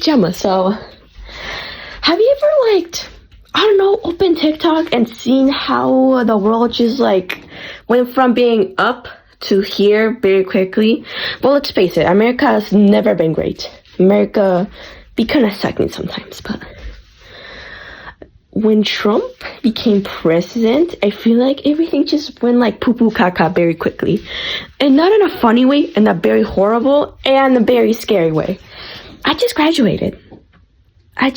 Gemma. So, have you ever I don't know, opened TikTok and seen how the world just went from being up to here very quickly? Well, let's face it, America has never been great. America be kind of sucking sometimes, but when Trump became president, I feel like everything just went poo-poo caca very quickly. And not in a funny way, in a very horrible and a very scary way. I just graduated. I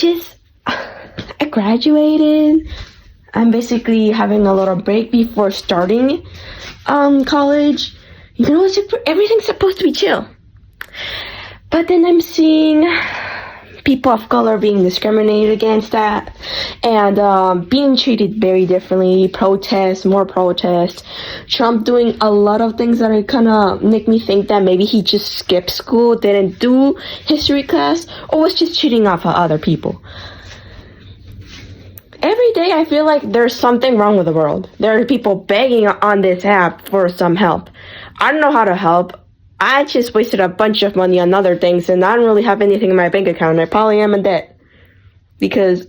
graduated. I'm basically having a little break before starting college. Everything's supposed to be chill. But then I'm seeing people of color being discriminated against that and being treated very differently. More protests. Trump doing a lot of things that kind of make me think that maybe he just skipped school, didn't do history class, or was just cheating off of other people. Every day I feel like there's something wrong with the world. There are people begging on this app for some help. I don't know how to help. I just wasted a bunch of money on other things, and I don't really have anything in my bank account. I probably am in debt. Because,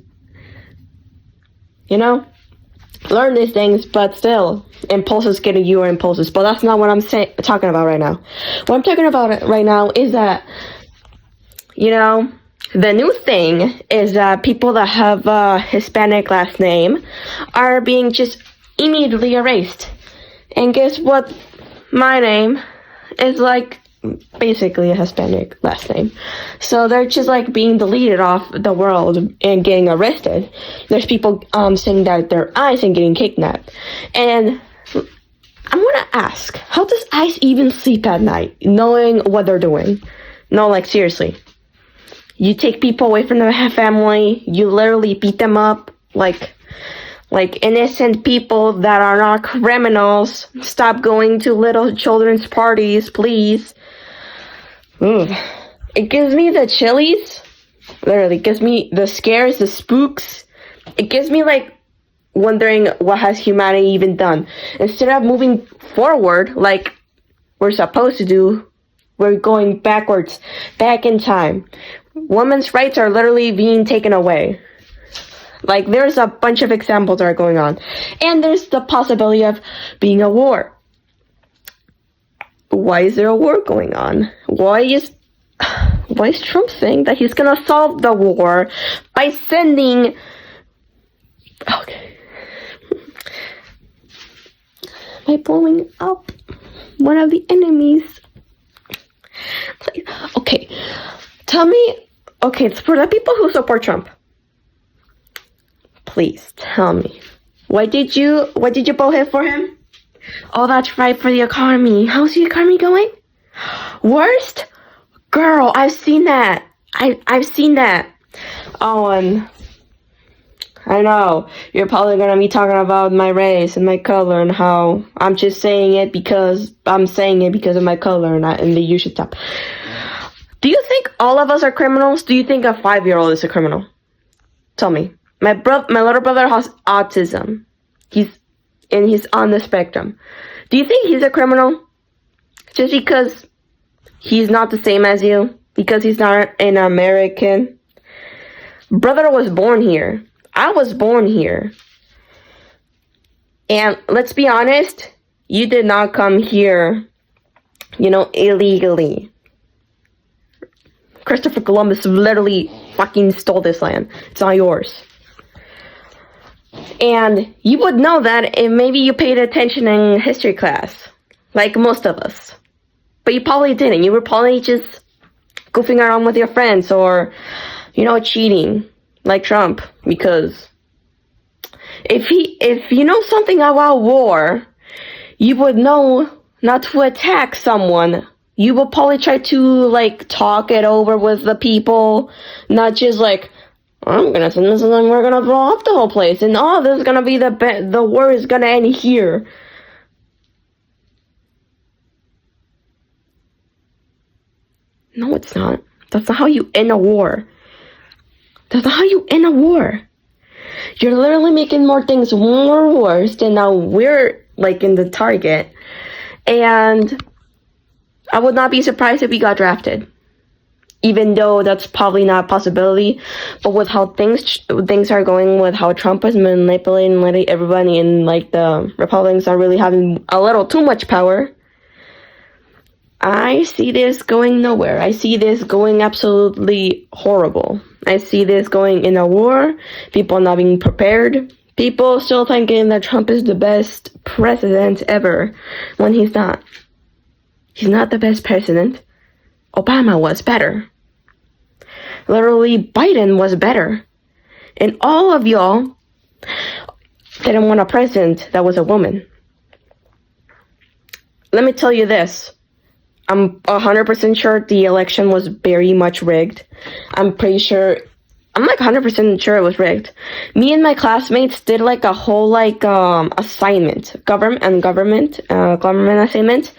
learn these things, but still, impulses get you impulses. But that's not what I'm talking about right now. What I'm talking about right now is that, the new thing is that people that have a Hispanic last name are being just immediately erased. And guess what? My name is basically a Hispanic last name. So they're just being deleted off the world and getting arrested. There's people saying that they're ICE and getting kidnapped. And I'm gonna ask, how does ICE even sleep at night knowing what they're doing? No, seriously. You take people away from their family, you literally beat them up like innocent people that are not criminals. Stop going to little children's parties, please. It gives me the chillies. Literally, it gives me the scares, the spooks. It gives me wondering what has humanity even done. Instead of moving forward like we're supposed to do, we're going backwards, back in time. Women's rights are literally being taken away. There's a bunch of examples that are going on. And there's the possibility of being a war. Why is there a war going on? Why is Trump saying that he's gonna solve the war by sending... by blowing up one of the enemies? Okay, tell me... Okay, it's for the people who support Trump. Please tell me, why did you vote for him? Oh, that's right, for the economy. How's the economy going? Worst? Girl, I've seen that. I've seen that. Oh, and I know you're probably gonna be talking about my race and my color and how I'm just saying it because of my color and you should stop. Do you think all of us are criminals? Do you think a 5-year-old is a criminal? Tell me. My little brother has autism. He's on the spectrum. Do you think he's a criminal? Just because he's not the same as you? Because he's not an American? Brother was born here. I was born here. And let's be honest, you did not come here, illegally. Christopher Columbus literally fucking stole this land. It's not yours. And you would know that if maybe you paid attention in history class, like most of us. But you probably didn't. You were probably just goofing around with your friends or, cheating like Trump. Because if you know something about war, you would know not to attack someone. You would probably try to talk it over with the people, not just I'm gonna send this and then we're gonna blow up the whole place and this is gonna be the war is gonna end here. No, it's not. That's not how you end a war. That's not how you end a war. You're literally making more things more worse, and now we're in the target. And I would not be surprised if we got drafted. even though that's probably not a possibility. But with how things are going, with how Trump is manipulating letting everybody, and like the Republicans are really having a little too much power, I see this going nowhere. I see this going absolutely horrible. I see this going in a war, people not being prepared, people still thinking that Trump is the best president ever when he's not. He's not the best president. Obama was better. Literally, Biden was better. And all of y'all didn't want a president that was a woman. Let me tell you this. I'm 100% sure the election was very much rigged. I'm like 100% sure it was rigged. Me and my classmates did like a whole assignment, government assignment.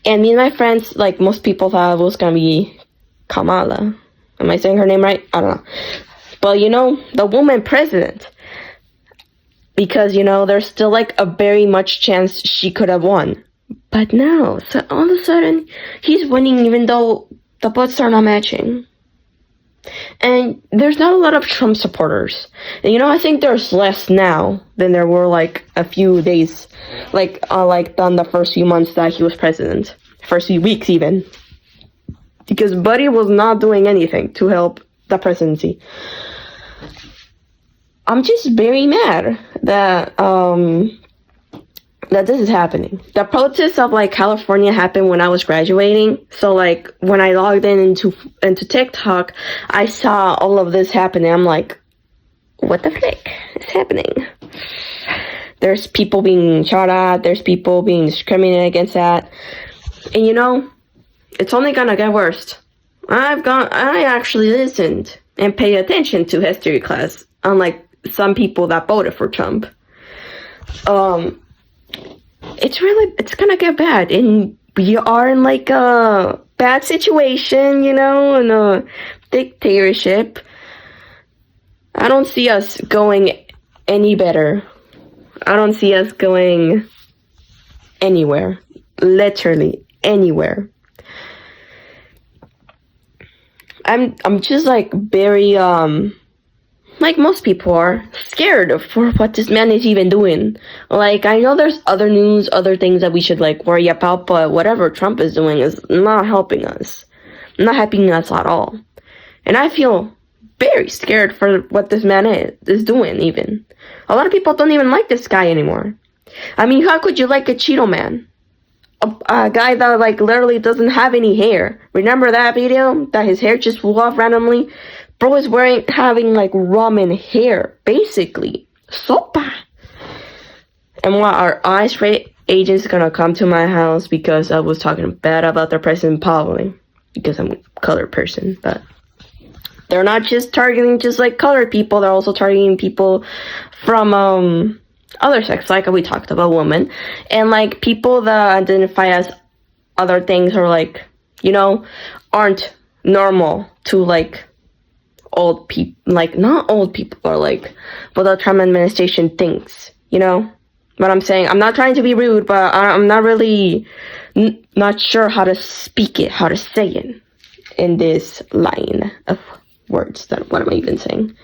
And me and my friends, like most people thought it was gonna be Kamala. Am I saying her name right? I don't know. But the woman president. Because, there's still like a very much chance she could have won. But no, so all of a sudden, he's winning even though the votes are not matching. And there's not a lot of Trump supporters. And I think there's less now than there were like a few days, like on the first few months that he was president. First few weeks even. Because Buddy was not doing anything to help the presidency. I'm just very mad that this is happening. The protests of like California happened when I was graduating. So like when I logged into TikTok, I saw all of this happening. I'm like, what the frick is happening? There's people being shot at. There's people being discriminated against that. And it's only gonna get worse. I actually listened and paid attention to history class, unlike some people that voted for Trump. It's gonna get bad, and we are in like a bad situation, in a dictatorship. I don't see us going any better. I don't see us going anywhere. Literally anywhere. I'm just like very like most people are scared for what this man is even doing. Like, I know there's other news, other things that we should like worry about, but whatever Trump is doing is not helping us. Not helping us at all. And I feel very scared for what this man is doing even. A lot of people don't even like this guy anymore. I mean, how could you like a Cheeto man? A guy that like literally doesn't have any hair. Remember that video? That his hair just flew off randomly? Bro is having like ramen hair, basically. Sopa. And what, our ICE agents gonna come to my house because I was talking bad about their president? Probably. Because I'm a colored person, but they're not just targeting just like colored people, they're also targeting people from other sex, like we talked about, women, and like people that identify as other things, or like, aren't normal to like old people, like not old people, or like what the Trump administration thinks, what I'm saying. I'm not trying to be rude, but I'm not really not sure how to speak it, how to say it in this line of words. What am I even saying?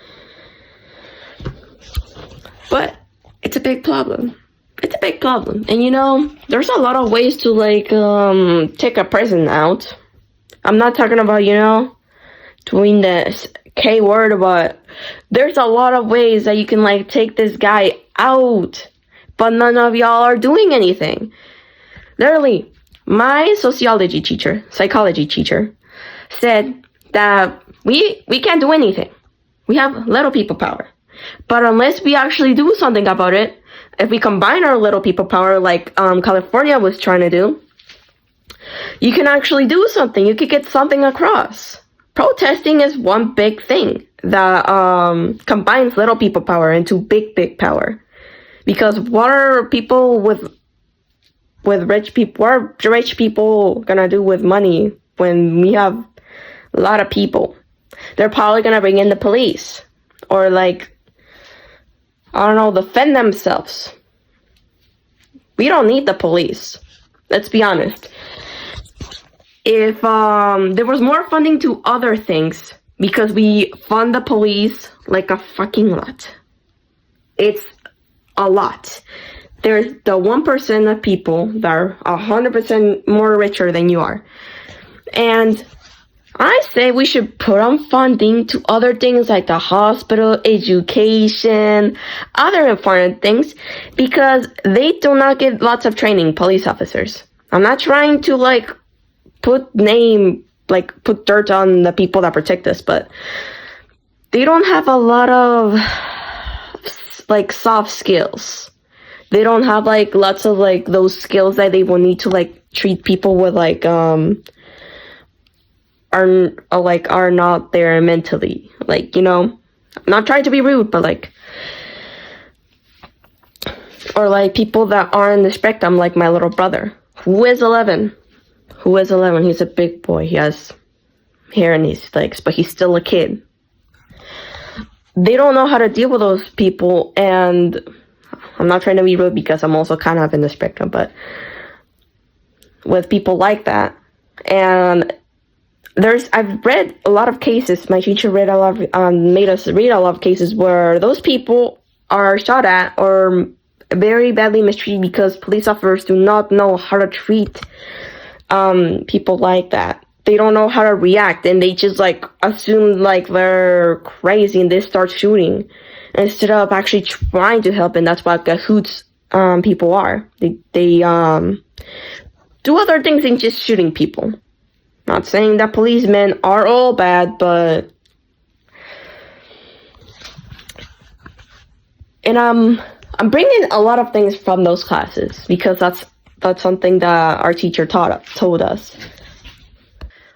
But it's a big problem. It's a big problem. And there's a lot of ways to like take a president out. I'm not talking about, doing this K word, but there's a lot of ways that you can like take this guy out. But none of y'all are doing anything. Literally, my psychology teacher said that we can't do anything. We have little people power. But unless we actually do something about it, if we combine our little people power like California was trying to do, you can actually do something. You could get something across. Protesting is one big thing that combines little people power into big power. Because what are people with rich people, what are rich people gonna do with money when we have a lot of people? They're probably gonna bring in the police, or like, I don't know, defend themselves. We don't need the police. Let's be honest. if there was more funding to other things, because we fund the police like a fucking lot. It's a lot. There's the 1% of people that are 100% more richer than you are. And I say we should put on funding to other things like the hospital, education, other important things, because they do not get lots of training, police officers. I'm not trying to put dirt on the people that protect us, but they don't have a lot of soft skills. They don't have lots of those skills that they will need to treat people with are not there mentally. I'm not trying to be rude, but or people that are in the spectrum, like my little brother, who is 11. He's a big boy. He has hair in his legs, but he's still a kid. They don't know how to deal with those people, and I'm not trying to be rude because I'm also kind of in the spectrum, but with people like that. And I've read a lot of cases. My teacher made us read a lot of cases where those people are shot at or very badly mistreated because police officers do not know how to treat people like that. They don't know how to react, and they just assume they're crazy and they start shooting instead of actually trying to help. And that's what cahoots people are. They do other things than just shooting people. Not saying that policemen are all bad, but and I'm bringing a lot of things from those classes because that's something that our teacher told us.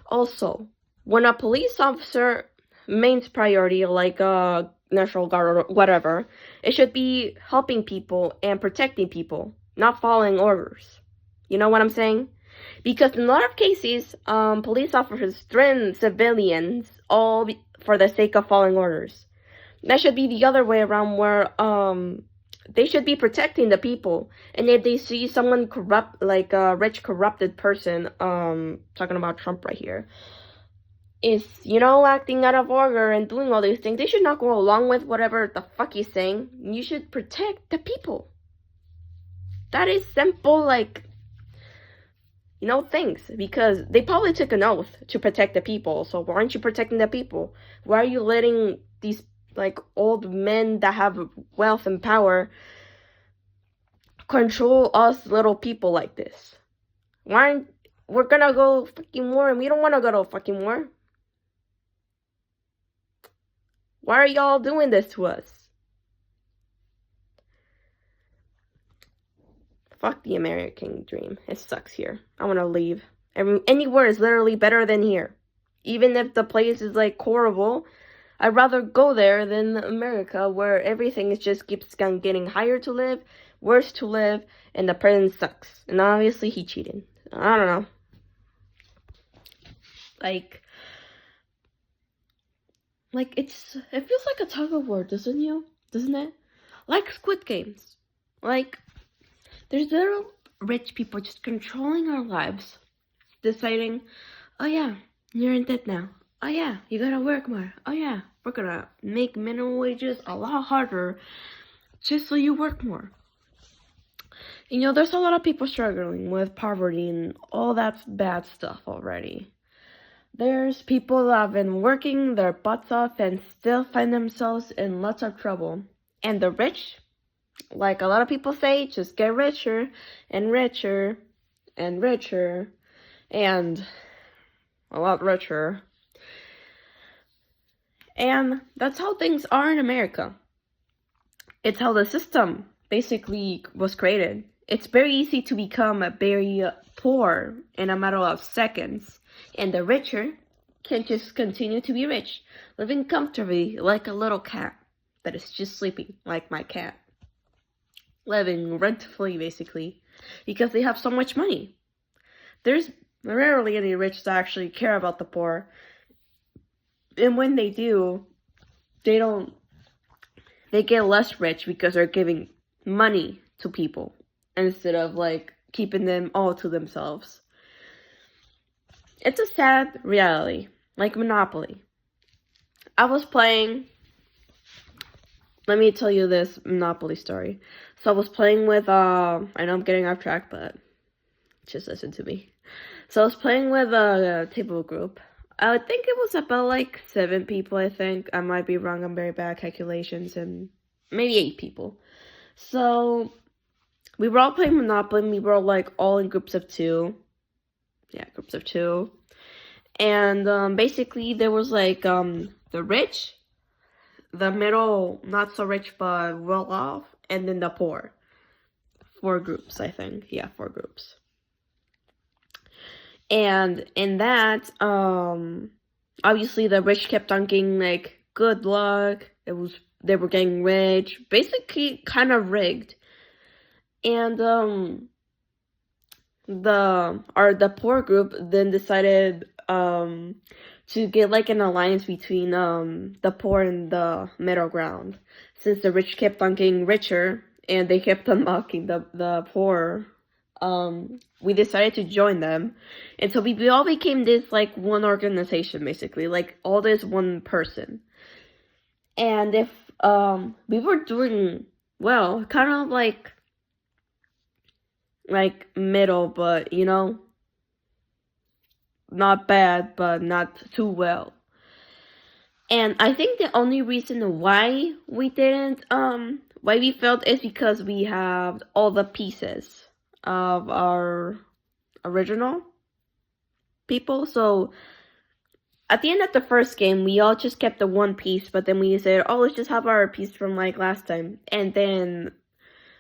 Also, when a police officer main priority, National Guard or whatever, it should be helping people and protecting people, not following orders. You know what I'm saying? Because in a lot of cases, police officers threaten civilians all for the sake of following orders. That should be the other way around, where they should be protecting the people. And if they see someone corrupt, like a rich corrupted person, talking about Trump right here, is, acting out of order and doing all these things, they should not go along with whatever the fuck he's saying. You should protect the people. That is simple, things, because they probably took an oath to protect the people. So why aren't you protecting the people? Why are you letting these old men that have wealth and power control us little people like this? We're gonna go fucking war, and we don't want to go to fucking war. Why are y'all doing this to us? Fuck the American dream. It sucks here. I want to leave. Anywhere is literally better than here. Even if the place is horrible, I'd rather go there than America, where everything keeps getting higher to live, worse to live, and the president sucks. And obviously he cheated. I don't know. It feels like a tug of war, doesn't it? Like Squid Games. There's little rich people just controlling our lives, deciding, oh yeah, you're in debt now. Oh yeah, you gotta work more. Oh yeah, we're gonna make minimum wages a lot harder just so you work more. There's a lot of people struggling with poverty and all that bad stuff already. There's people that have been working their butts off and still find themselves in lots of trouble. And the rich, like a lot of people say, just get richer and richer and richer and a lot richer. And that's how things are in America. It's how the system basically was created. It's very easy to become very poor in a matter of seconds. And the richer can just continue to be rich, living comfortably like a little cat that is just sleeping, like my cat. Living rent-free, basically, because they have so much money. There's rarely any rich that actually care about the poor. And when they do, they get less rich because they're giving money to people instead of keeping them all to themselves. It's a sad reality, like Monopoly. I was playing. Let me tell you this Monopoly story. So I was playing with. I know I'm getting off track, but just listen to me. So I was playing with a table group. I think it was about like 7 people. I think I might be wrong. I'm very bad at calculations, and maybe 8 people. So we were all playing Monopoly. And we were like all in groups of 2. Yeah, groups of 2. And basically there was like the rich, the middle, not so rich but well off, and then the poor. 4 groups, I think. Yeah, 4 groups. And in that, obviously the rich kept on getting like good luck. They were getting rich, basically kind of rigged. And the poor group then decided to get like an alliance between the poor and the middle ground, since the rich kept on getting richer and they kept unlocking the poor. We decided to join them, and so we all became this like one organization, basically, like all this one person. And if we were doing well, kind of like middle, but you know, not bad, but not too well. And I think the only reason why we didn't, why we failed is because we have all the pieces of our original people. So at the end of the first game, we all just kept the one piece, but then we said, oh, let's just have our piece from like last time. And then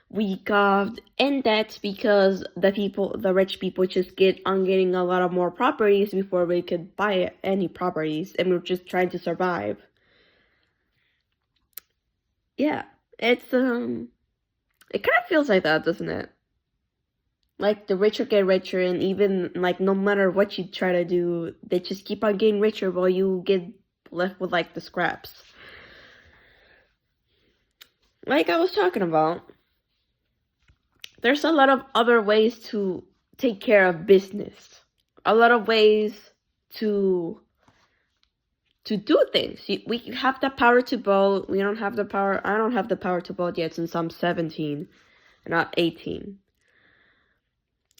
we got in debt because the rich people just get on getting a lot of more properties before we could buy any properties, and we were just trying to survive. Yeah, it's it kind of feels like that, doesn't it? Like the richer get richer, and even like no matter what you try to do, they just keep on getting richer while you get left with like the scraps. Like I was talking about. There's a lot of other ways to take care of business. A lot of ways to do things. We have the power to vote. We don't have the power. I don't have the power to vote yet since I'm 17, not 18.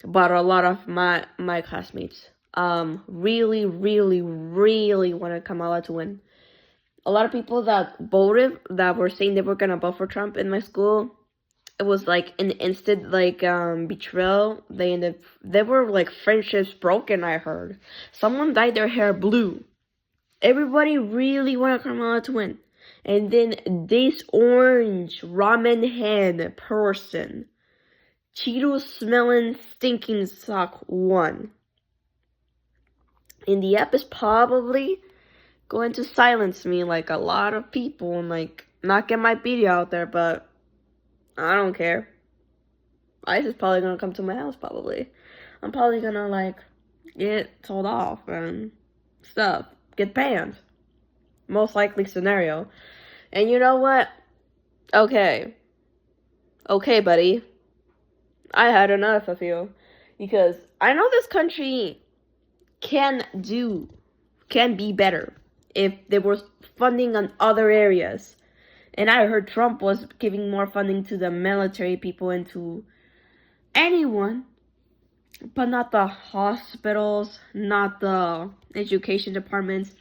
But a lot of my classmates really want Kamala to win. A lot of people that voted, that were saying they were gonna vote for Trump in my school, it was like an instant like betrayal. They were like friendships broken. I heard someone dyed their hair blue. Everybody really wanted Kamala to win, and then this orange ramen head person, Cheeto smelling stinking sock, won. And the app is probably going to silence me like a lot of people and like not get my video out there, but I don't care. ICE is probably gonna come to my house, probably. I'm probably gonna, like, get told off and stuff. Get banned. Most likely scenario. And you know what? Okay. Okay, buddy. I had enough of you. Because I know this country can be better if there was funding on other areas. And I heard Trump was giving more funding to the military people and to anyone, but not the hospitals, not the education departments.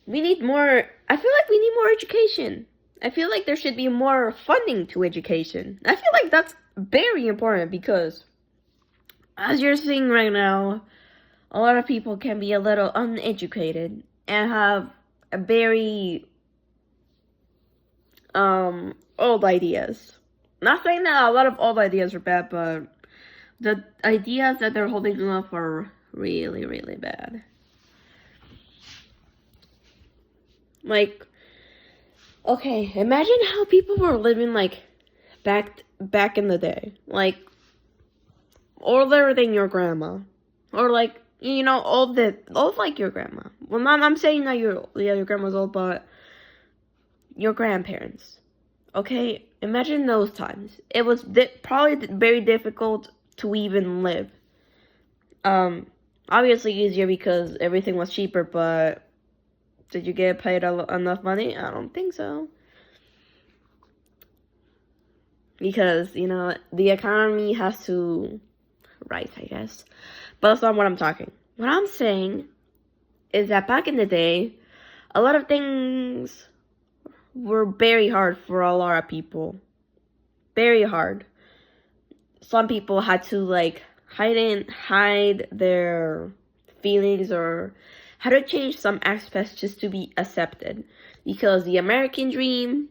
We need more. I feel like we need more education. I feel like there should be more funding to education. I feel like that's very important because, as you're seeing right now, a lot of people can be a little uneducated and have a very old ideas. Not saying that a lot of old ideas are bad, but the ideas that they're holding up are really bad. Like, okay, imagine how people were living like back in the day, like older than your grandma, or like old like your grandma. Well, I'm saying that your grandma's old, but your grandparents. Okay, imagine those times. It was probably very difficult to even live. Obviously easier because everything was cheaper, but did you get paid enough money? I don't think so. Because, the economy has to rise, I guess. But that's not what I'm talking. What I'm saying is that back in the day, a lot of things were very hard for a lot of people. Very hard. Some people had to hide their feelings or had to change some aspects just to be accepted. Because the American dream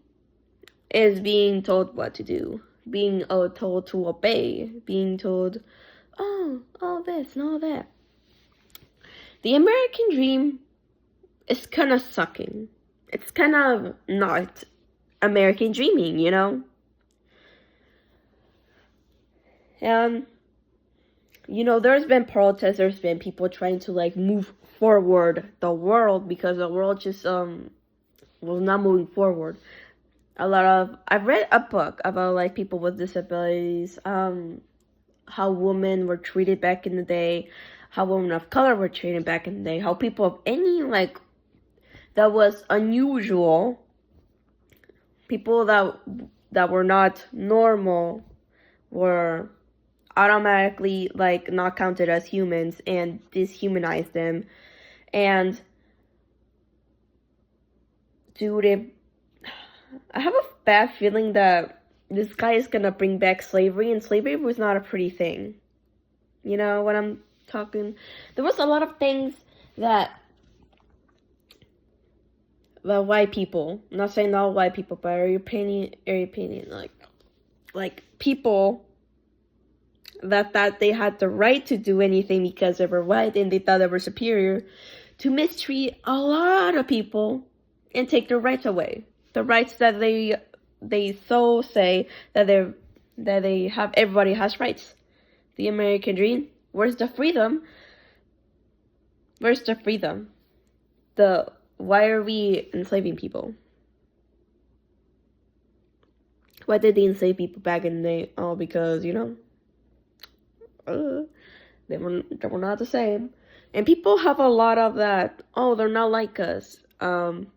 is being told what to do, being told to obey, being told, all this and all that. The American dream is kind of sucking. It's kind of not American dreaming, And, there's been protests, there's been people trying to, move forward the world because the world just, was not moving forward. I've read a book about, people with disabilities, how women were treated back in the day, how women of color were treated back in the day, how people of any, that was unusual, people that were not normal were automatically not counted as humans and dehumanized them. And dude, I have a bad feeling that this guy is gonna bring back slavery, and slavery was not a pretty thing. You know what I'm talking? There was a lot of things that the white people, I'm not saying all white people, but European, like people that they had the right to do anything because they were white and they thought they were superior, to mistreat a lot of people and take their rights away. The rights that they so say that they have, everybody has rights. The American dream, where's the freedom? Where's the freedom? Why are we enslaving people? Why did they enslave people back in the day? Oh, because, they were not the same. And people have a lot of that, they're not like us,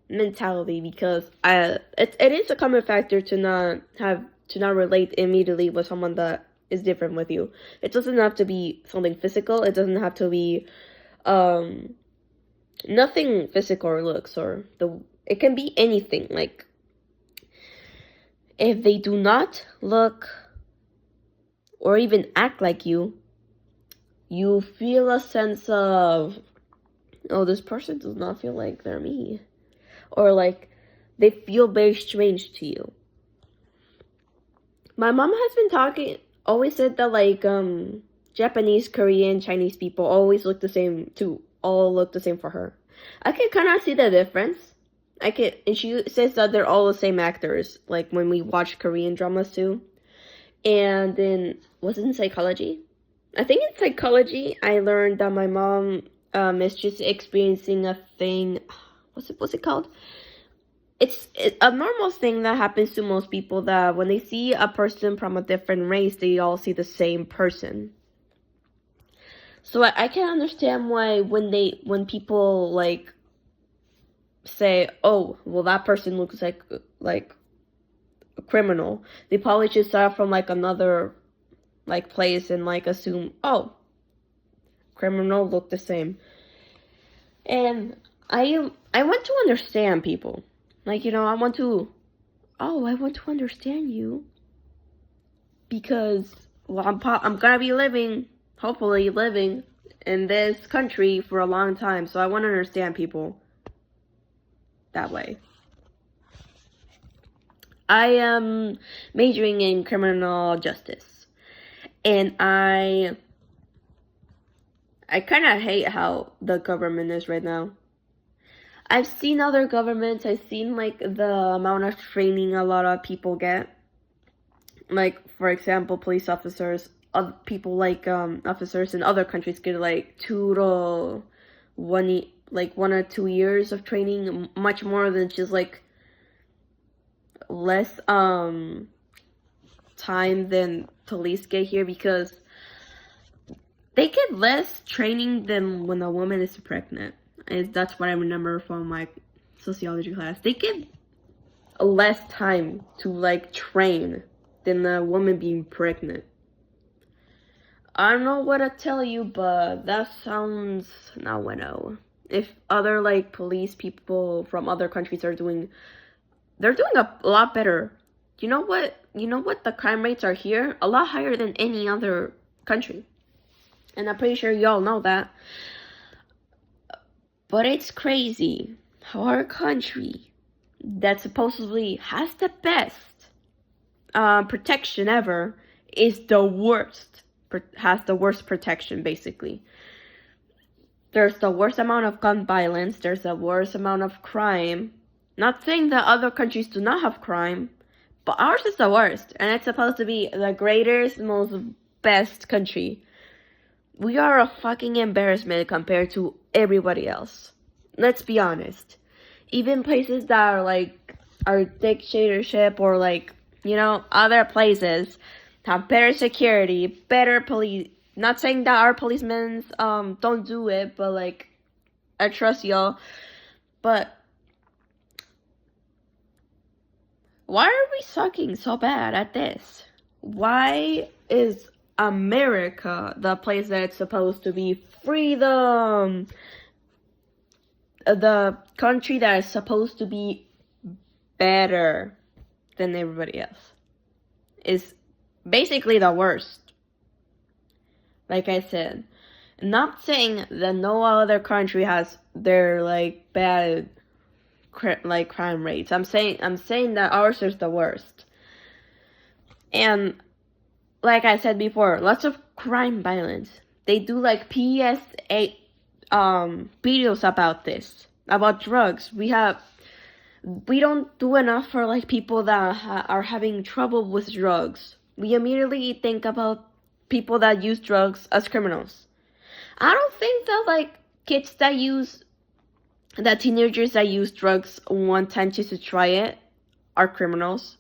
mentality, because it is a common factor to not relate immediately with someone that is different with you. It doesn't have to be something physical. It doesn't have to be, nothing physical or looks, it can be anything. Like, if they do not look or even act like you feel a sense of, this person does not feel like they're me. Or they feel very strange to you. My mom has been always said that Japanese, Korean, Chinese people always look the same too. All look the same for her. I can kind of see the difference. And she says that they're all the same actors, like when we watch Korean dramas too. And then, was it in psychology? I think in psychology, I learned that my mom is just experiencing a thing. What's it called? It's a normal thing that happens to most people, that when they see a person from a different race, they all see the same person. So I can understand why when people say, oh, well, that person looks like a criminal, they probably just saw from another place and assume, oh, criminal look the same. And I want to understand people. I want to understand you, because, well, I'm gonna be hopefully living in this country for a long time, so I want to understand people that way. I am majoring in criminal justice, and I kind of hate how the government is right now. I've seen other governments, I've seen the amount of training a lot of people get. For example, police officers, people officers in other countries get 2 to 1 or 2 years of training, much more than just less time than police get here, because they get less training than when a woman is pregnant. That's what I remember from my sociology class. They get less time to like train than a woman being pregnant. I don't know what to tell you, but that sounds not bueno. If other like police people from other countries they're doing a lot better. You know what the crime rates are here? A lot higher than any other country. And I'm pretty sure y'all know that. But it's crazy how our country that supposedly has the best protection ever is the worst. Has the worst protection, basically. There's the worst amount of gun violence. There's the worst amount of crime. Not saying that other countries do not have crime, but ours is the worst. And it's supposed to be the greatest, most best country. We are a fucking embarrassment compared to everybody else. Let's be honest. Even places that are like our dictatorship or like, other places have better security, better police. Not saying that our policemen don't do it, but like I trust y'all. But why are we sucking so bad at this? Why is America the place that it's supposed to be freedom? The country that is supposed to be better than everybody else is basically the worst. Like I said, not saying that no other country has their like bad like crime rates. I'm saying that ours is the worst. And like I said before, lots of crime violence. They do like PSA videos about this, about drugs. We don't do enough for like people that are having trouble with drugs. We immediately think about people that use drugs as criminals. I don't think that like teenagers that use drugs one time just to try it are criminals.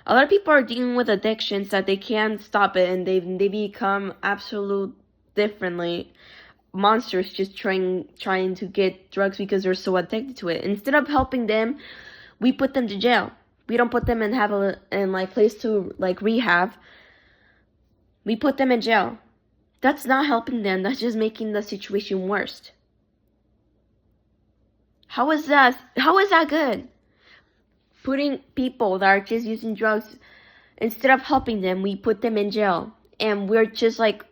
A lot of people are dealing with addictions that they can't stop it, and they become absolute differently monsters just trying to get drugs because they're so addicted to it. Instead of helping them, we put them to jail. We don't put them in like place to like rehab. We put them in jail. That's not helping them. That's just making the situation worse. How is that good? Putting people that are just using drugs, instead of helping them, we put them in jail. And we're just like,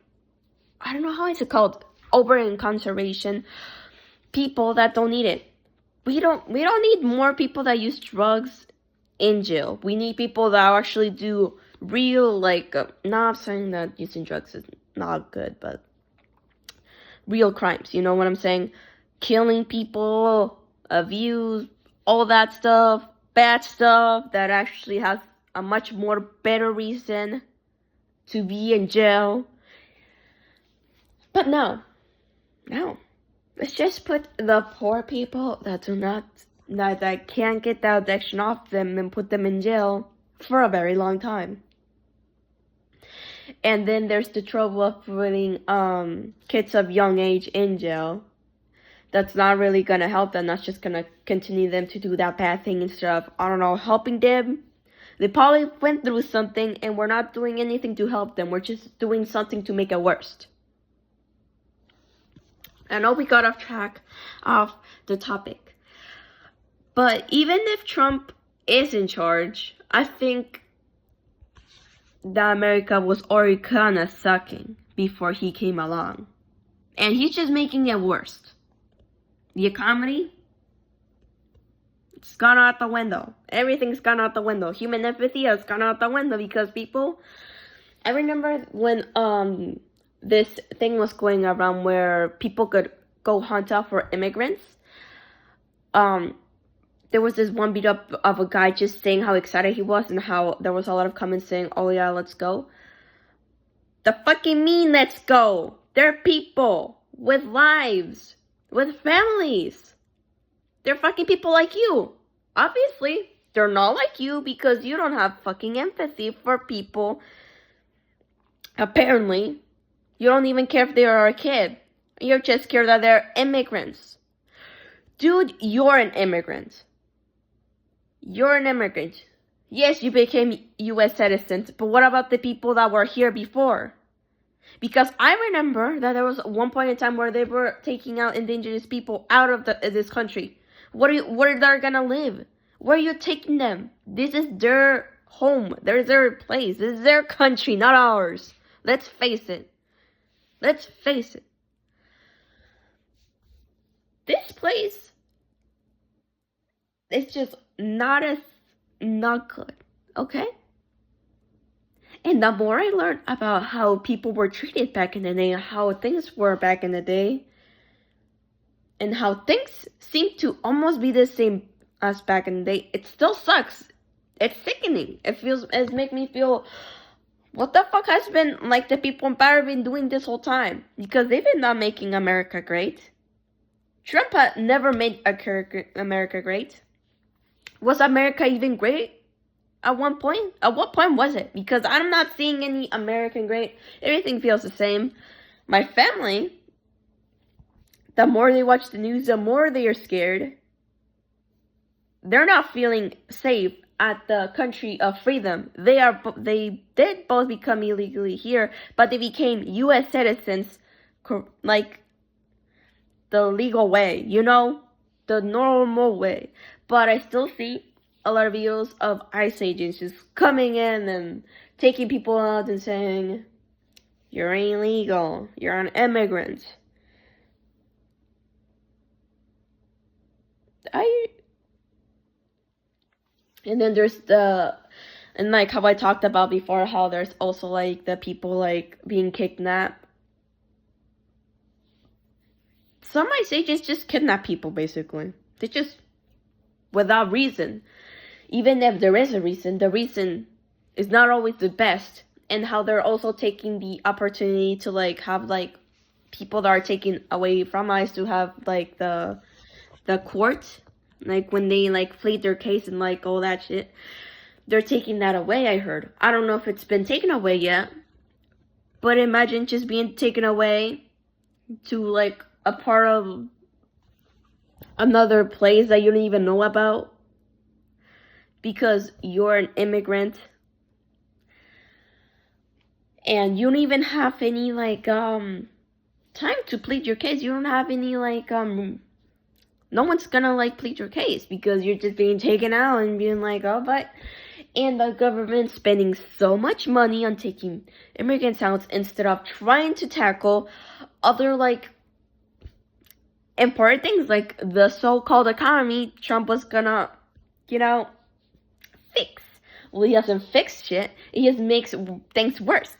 I don't know how is it called, over in conservation, people that don't need it. We don't need more people that use drugs in jail. We need people that actually do real, like, not saying that using drugs is not good, but real crimes, you know what I'm saying? Killing people, abuse, all that stuff, bad stuff that actually has a much more better reason to be in jail. But no. Let's just put the poor people that that can't get the addiction off them and put them in jail for a very long time. And then there's the trouble of putting kids of young age in jail. That's not really gonna help them. That's just gonna continue them to do that bad thing instead of, I don't know, helping them. They probably went through something and we're not doing anything to help them. We're just doing something to make it worse. I know we got off track of the topic. But even if Trump is in charge, I think that America was already kind of sucking before he came along. And he's just making it worse. The economy, it's gone out the window. Everything's gone out the window. Human empathy has gone out the window because people... I remember when this thing was going around where people could go hunt out for immigrants. There was this one beat up of a guy just saying how excited he was and how there was a lot of comments saying, oh yeah, let's go. The fucking mean let's go. They're people with lives, with families. They're fucking people like you. Obviously, they're not like you because you don't have fucking empathy for people. Apparently, You don't even care if they are a kid. You're just scared that they're immigrants. Dude, you're an immigrant. You're an immigrant. Yes, you became U.S. citizens, but what about the people that were here before? Because I remember that there was one point in time where they were taking out indigenous people out of this country. Where they're gonna live? Where are you taking them? This is their home. Their place. This is their country, not ours. Let's face it. Let's face it. This place is just not good. Okay? And the more I learned about how people were treated back in the day, how things were back in the day, and how things seem to almost be the same as back in the day, it still sucks. It's sickening. It makes me feel, what the fuck has been, like, the people in power been doing this whole time? Because they've been not making America great. Trump had never made America great. Was America even great? At one point? At what point was it? Because I'm not seeing any American great. Everything feels the same. My family, the more they watch the news, the more they are scared. They're not feeling safe at the country of freedom. They did both become illegally here, but they became U.S. citizens, like, the legal way, you know? The normal way. But I still see a lot of videos of ICE agents just coming in and taking people out and saying, you're illegal, you're an immigrant. And then there's and like how I talked about before, how there's also like the people like being kidnapped. Some ICE agents just kidnap people, basically. They just, without reason. Even if there is a reason, the reason is not always the best. And how they're also taking the opportunity to like have like people that are taken away from ICE to have like the court, like when they like plead their case and like all that shit. They're taking that away, I heard. I don't know if it's been taken away yet, but imagine just being taken away to like a part of another place that you don't even know about. Because you're an immigrant and you don't even have any like time to plead your case. You don't have any like no one's gonna like plead your case because you're just being taken out and being like, oh, but, and the government spending so much money on taking immigrants out instead of trying to tackle other like important things like the so-called economy Trump was gonna, you know, fix. Well, he doesn't fix shit. He just makes things worse.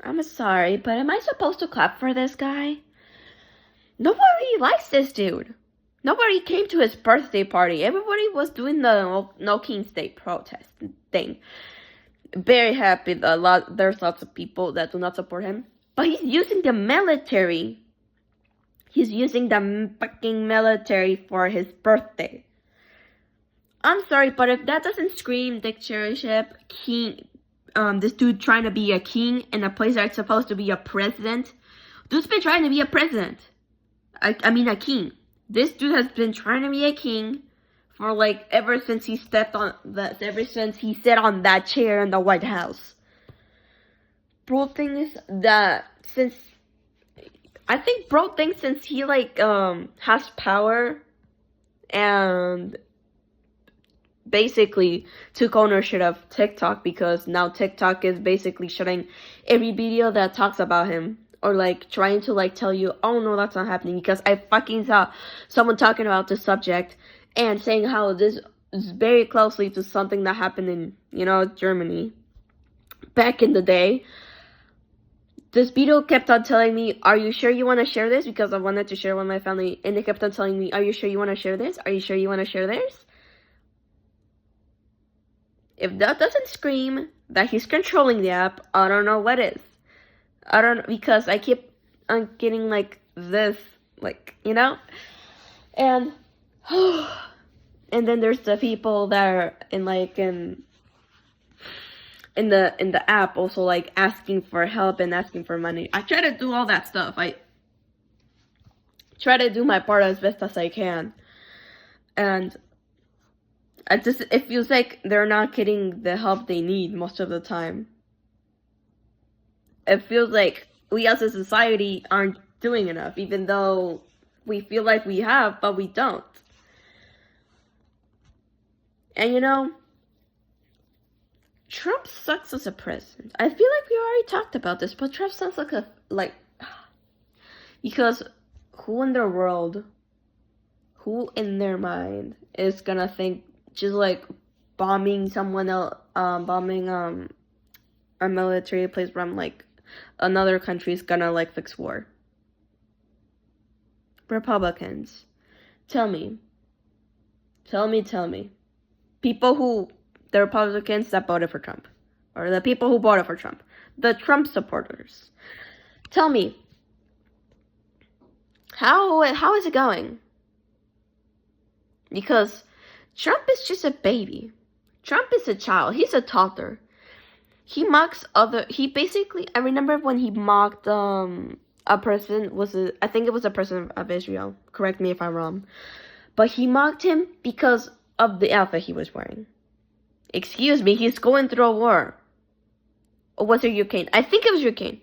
I'm sorry, but am I supposed to clap for this guy? Nobody likes this dude. Nobody came to his birthday party. Everybody was doing the No King's Day protest thing. Very happy. There's lots of people that do not support him. But he's using the military. He's using the fucking military for his birthday. I'm sorry, but if that doesn't scream dictatorship, king, this dude trying to be a king in a place that's supposed to be a president. Dude's been trying to be a president. I mean a king. This dude has been trying to be a king for like ever since he sat on that chair in the White House. Bro thinks that since he like has power and basically took ownership of TikTok, because now TikTok is basically shutting every video that talks about him or like trying to like tell you, oh no, that's not happening, because I fucking saw someone talking about the subject and saying how this is very closely to something that happened in, you know, Germany back in the day. This video kept on telling me, are you sure you want to share this? Because I wanted to share with my family. And they kept on telling me, are you sure you want to share this? Are you sure you want to share this? If that doesn't scream that he's controlling the app, I don't know what is. I don't know, because I keep on getting like this, like, you know? And then there's the people that are in in the app, also like asking for help and asking for money. I try to do all that stuff. I try to do my part as best as I can, and it feels like they're not getting the help they need most of the time. It feels like we as a society aren't doing enough, even though we feel like we have, but we don't. And you know, Trump sucks as a president. I feel like we already talked about this, but Trump sounds like because who in their world, who in their mind is gonna think just like bombing someone else, bombing a military place from like another country is gonna like fix war? Republicans, tell me. People who, the Republicans that voted for Trump, or the people who voted for Trump, the Trump supporters, tell me, how is it going? Because Trump is just a baby. Trump is a child. He's a toddler. He mocks I remember when he mocked a person, I think it was a person of Israel. Correct me if I'm wrong. But he mocked him because of the outfit he was wearing. Excuse me, he's going through a war. Or was it Ukraine? I think it was Ukraine.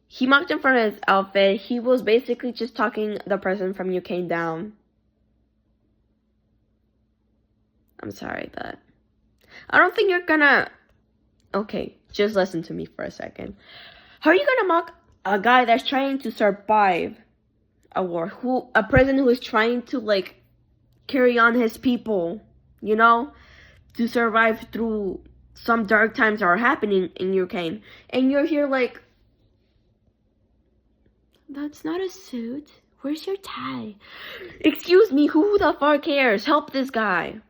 He mocked him for his outfit. He was basically just talking the person from Ukraine down. I'm sorry, but I don't think you're gonna... Okay, just listen to me for a second. How are you gonna mock a guy that's trying to survive a war? A president who is trying to, like, carry on his people, you know? To survive through some dark times that are happening in Ukraine. And you're here like... That's not a suit. Where's your tie? Excuse me, who the fuck cares? Help this guy.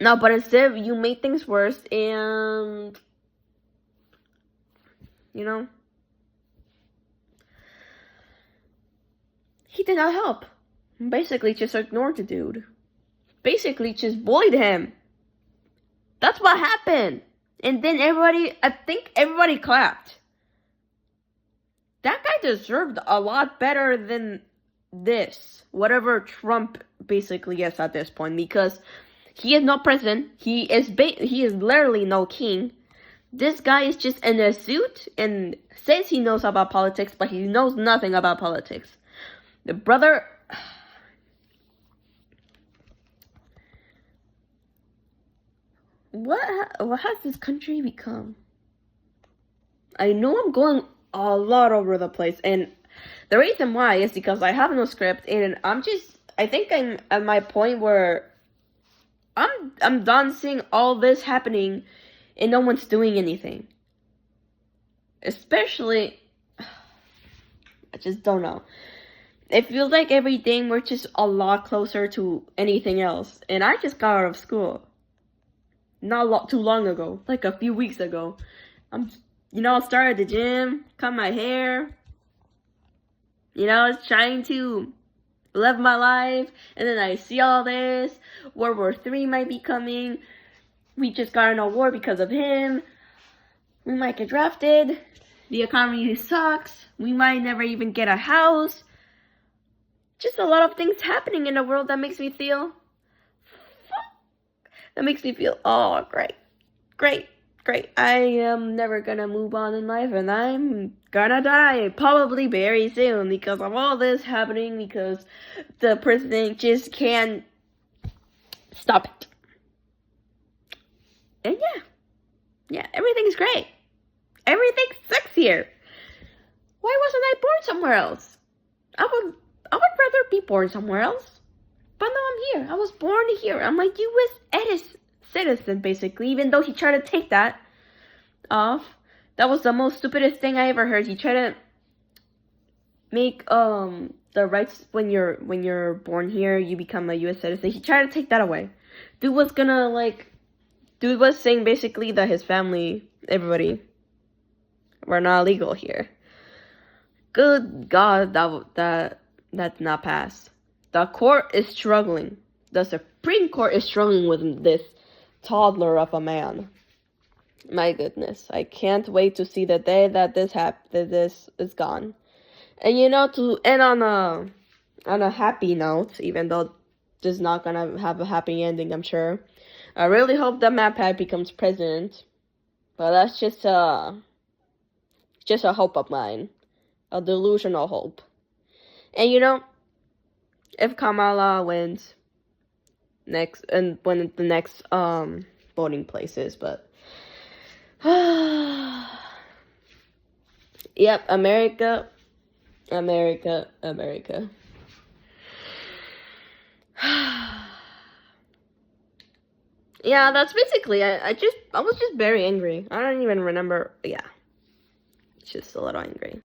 No, but instead, you made things worse, and, you know, he did not help. Basically, just ignored the dude. Basically, just bullied him. That's what happened. And then I think everybody clapped. That guy deserved a lot better than this. Whatever Trump basically is at this point, because he is no president. He is literally no king. This guy is just in a suit and says he knows about politics, but he knows nothing about politics. The brother... What has this country become? I know I'm going a lot over the place, and the reason why is because I have no script, and I think I'm at my point where I'm done seeing all this happening and no one's doing anything. Especially, I just don't know. It feels like every day we're just a lot closer to anything else. And I just got out of school. Not too long ago, like a few weeks ago. I started the gym, cut my hair. Trying to live my life, and then I see all this. World War III might be coming. We just got in a war because of him. We might get drafted. The economy sucks. We might never even get a house. Just a lot of things happening in the world that makes me feel... oh, great. I am never gonna move on in life, and I'm gonna die probably very soon because of all this happening, because the president just can't stop it. And yeah, everything's great. Everything sucks here. Why wasn't I born somewhere else? I would rather be born somewhere else. But no, I'm here. I was born here. I'm a U.S. citizen, basically, even though he tried to take that off. That was the most stupidest thing I ever heard. He tried to make the rights when you're born here, you become a U.S. citizen. He tried to take that away. Dude was saying basically that his family, everybody, were not legal here. Good God, that did not pass. The court is struggling. The Supreme Court is struggling with this toddler of a man. My goodness, I can't wait to see the day that this is gone. And you know, to end on a happy note, even though this is not gonna have a happy ending, I'm sure. I really hope that MatPat becomes president, but that's just a hope of mine, a delusional hope. And you know, if Kamala wins next and when the next voting places, but yep, America. Yeah, that's basically I was just very angry. I don't even remember. Yeah, it's just a little angry.